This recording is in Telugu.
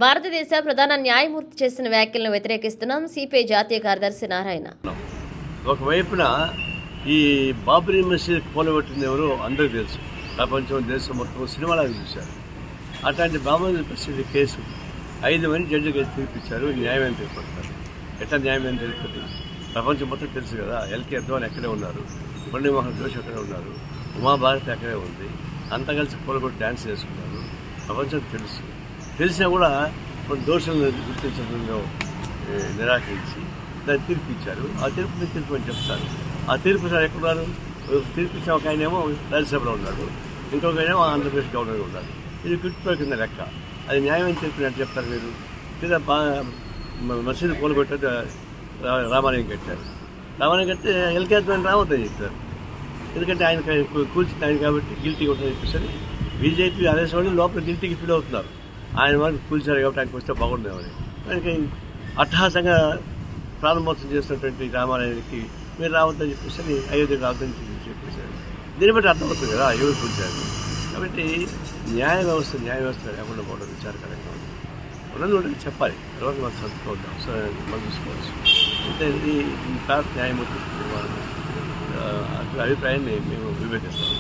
భారతదేశ ప్రధాన న్యాయమూర్తి చేసిన వ్యాఖ్యలను వ్యతిరేకిస్తున్నాం. సిపిఐ జాతీయ కార్యదర్శి నారాయణ. ఒకవైపున ఈ బాబ్రీ మసీద్ కూలగొట్టింది ఎవరో అందరికీ తెలుసు. ప్రపంచం దేశం మొత్తం సినిమాలాగా చూశారు. అట్లాంటి బాబ్రీ మసీద్ కేసు 5 మంది జడ్జి కేసు తీర్పిచ్చారు. న్యాయమైన తీర్పడతారు. ఎట్లా న్యాయమైన తీర్పది? ప్రపంచం మొత్తం తెలుసు కదా. ఎల్కే అద్వాని అక్కడే ఉన్నారు, మురళీమోహన్ జోషి అక్కడే ఉన్నారు, ఉమాభారతి అక్కడే ఉంది. అంతా కలిసి కూలగొట్టి డ్యాన్స్ చేసుకున్నారు. ప్రపంచం తెలుసు. తెలిసినా కూడా కొన్ని దోషులను గుర్తించడంలో నిరాకరించి దాన్ని తీర్పిచ్చారు. ఆ తీర్పుని తీర్పు అని చెప్తారు. ఆ తీర్పు సార్ ఎక్కడున్నారు? తీర్పిచ్చిన ఒక ఆయనేమో రాజ్యసభలో ఉన్నాడు, ఇంకొక ఆయనేమో ఆంధ్రప్రదేశ్ గవర్నర్గా ఉన్నాడు. ఇది కుట్టిపోయి కింద లెక్క. అది న్యాయమైన తీర్పుని అంటే చెప్తారు మీరు. లేదా మసీదు కూలగొట్టే రామాలయం కట్టారు. రామాలయం కడితే ఎల్కే అద్వాని రావద్దని చెప్పారు. ఎందుకంటే ఆయన కూల్చింది ఆయన కాబట్టి గిల్టీ ఉంటుందని చెప్పేసి బీజేపీ అదేసి వాళ్ళు లోపల గిల్టీకి ఫీల్ అవుతున్నారు. ఆయన వాళ్ళు కూల్చారు కాబట్టి ఆయనకు వస్తే బాగుండేమని. ఆయనకి అట్టహాసంగా ప్రారంభోత్సవం చేస్తున్నటువంటి రామాలయానికి మీరు రావద్దని చెప్పేసి అయోధ్యకు రావద్దని చెప్పేశారు. దీన్ని బట్టి అర్థమవుతుంది కదా ఎవరు కూల్చారు. కాబట్టి న్యాయ వ్యవస్థ లేకుండా పోవడం విచారకరంగా ఉంది. ఉన్నది చెప్పాలి. తర్వాత మనం చదువుకోవద్దు, అవసరం మనం చూసుకోవచ్చు. అంటే ఈ భారత న్యాయమూర్తి అభిప్రాయాన్ని మేము వివేచిస్తాం.